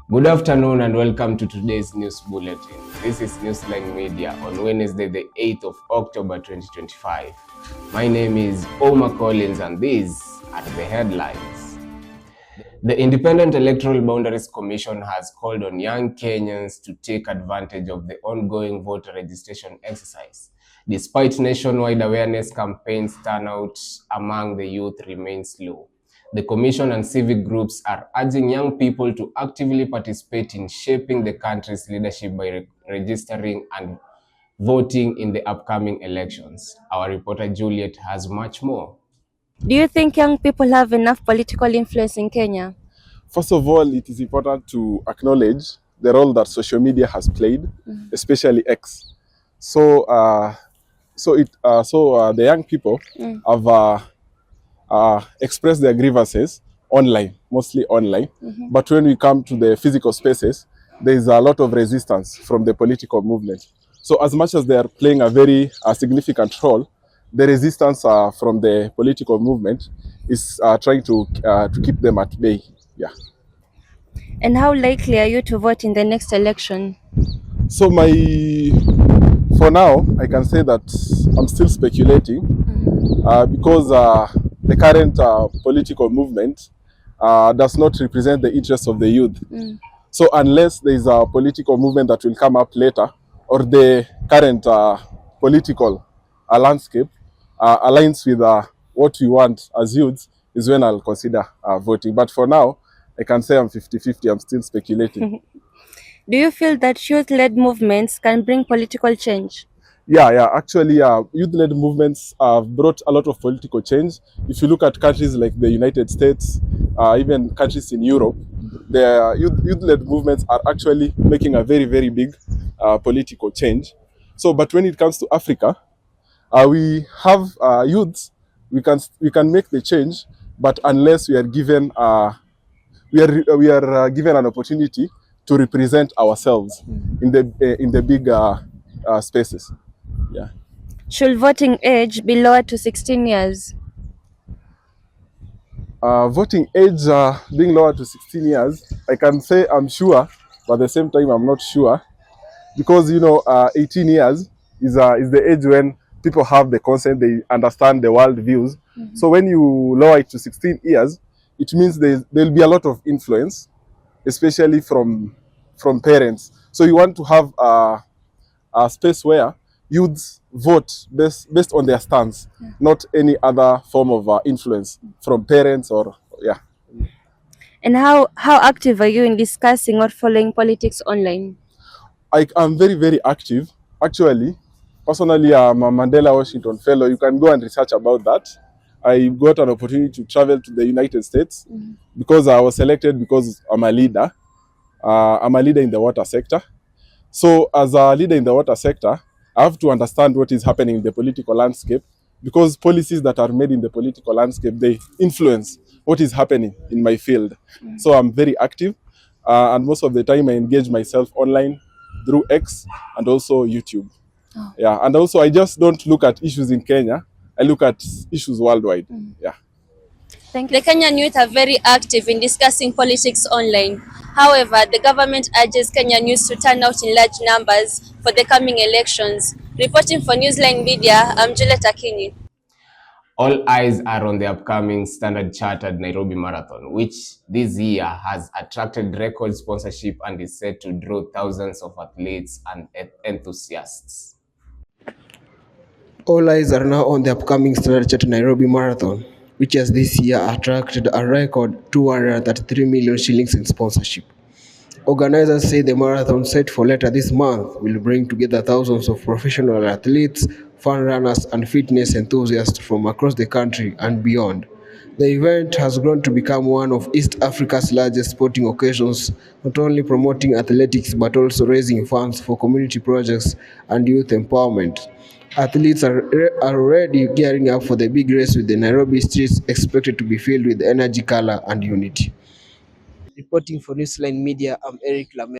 Good afternoon and welcome to today's news bulletin. This is Newsline Media on Wednesday, the 8th of October 2025. My name is Omar Collins and these are the headlines. The Independent Electoral Boundaries Commission has called on young Kenyans to take advantage of the ongoing voter registration exercise. Despite nationwide awareness campaigns, turnout among the youth remains low. The Commission and civic groups are urging young people to actively participate in shaping the country's leadership by registering and voting in the upcoming elections. Our reporter Juliet has much more. Do you think young people have enough political influence in Kenya? First of all, it is important to acknowledge the role that social media has played, especially X. So, the young people have expressed their grievances online, mostly online. But when we come to the physical spaces, there is a lot of resistance from the political movement. So as much as they are playing a very significant role, the resistance from the political movement is trying to keep them at bay. Yeah. And how likely are you to vote in the next election? So for now, I can say that I'm still speculating because the current political movement does not represent the interests of the youth. So unless there is a political movement that will come up later, or the current political landscape aligns with what we want as youths, is when I'll consider voting. But for now, I can say I'm 50-50. I'm still speculating. Do you feel that youth-led movements can bring political change? Yeah. Actually, youth-led movements have brought a lot of political change. If you look at countries like the United States, even countries in Europe, the youth-led movements are actually making a very, very big political change. So, but when it comes to Africa, we have youths. We can make the change, but unless we are given given an opportunity to represent ourselves in the big spaces. Yeah. Should voting age be lowered to 16 years? Voting age being lowered to 16 years, I can say I'm sure, but at the same time I'm not sure, because 18 years is the age when people have the consent, they understand the world views. So when you lower it to 16 years, it means there'll be a lot of influence, especially from parents. So you want to have a space where youths vote based on their stance, not any other form of influence from parents or. And how active are you in discussing or following politics online? I'm very, very active. Actually, personally, I'm a Mandela Washington Fellow. You can go and research about that. I got an opportunity to travel to the United States because I was selected because I'm a leader. I'm a leader in the water sector. So as a leader in the water sector, I have to understand what is happening in the political landscape, because policies that are made in the political landscape, they influence what is happening in my field. So I'm very active, and most of the time I engage myself online through X and also YouTube. Yeah, and also I just don't look at issues in Kenya, I look at issues worldwide. Yeah. Thank you. The Kenyan youth are very active in discussing politics online. However, the government urges Kenyan youth to turn out in large numbers for the coming elections. Reporting for Newsline Media, I'm Juliet Akini. All eyes are on the upcoming Standard Chartered Nairobi Marathon, which this year has attracted record sponsorship and is set to draw thousands of athletes and enthusiasts. All eyes are now on the upcoming Standard Chartered Nairobi Marathon, which has this year attracted a record 233 million shillings in sponsorship. Organizers say the marathon, set for later this month, will bring together thousands of professional athletes, fun runners, and fitness enthusiasts from across the country and beyond. The event has grown to become one of East Africa's largest sporting occasions, not only promoting athletics but also raising funds for community projects and youth empowerment. Athletes are already gearing up for the big race, with the Nairobi streets expected to be filled with energy, color, and unity. Reporting for Newsline Media, I'm Eric Lamel.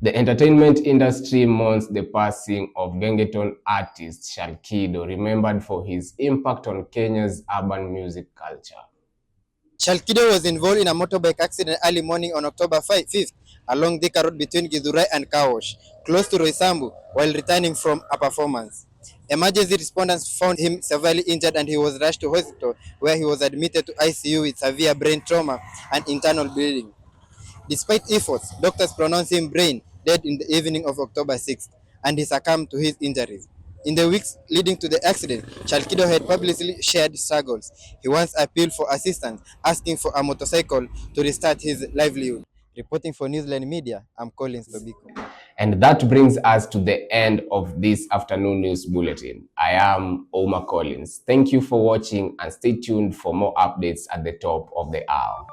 The entertainment industry mourns the passing of Gengeton artist Shalkido, remembered for his impact on Kenya's urban music culture. Chalkido was involved in a motorbike accident early morning on October 5th along Thika Road between Githurai and Kawosh, close to Roysambu, while returning from a performance. Emergency responders found him severely injured and he was rushed to hospital where he was admitted to ICU with severe brain trauma and internal bleeding. Despite efforts, doctors pronounced him brain dead in the evening of October 6th and he succumbed to his injuries. In the weeks leading to the accident, Chalkido had publicly shared struggles. He once appealed for assistance, asking for a motorcycle to restart his livelihood. Reporting for Newsline Media, I'm Collins Tobiko. And that brings us to the end of this afternoon news bulletin. I am Omar Collins. Thank you for watching and stay tuned for more updates at the top of the hour.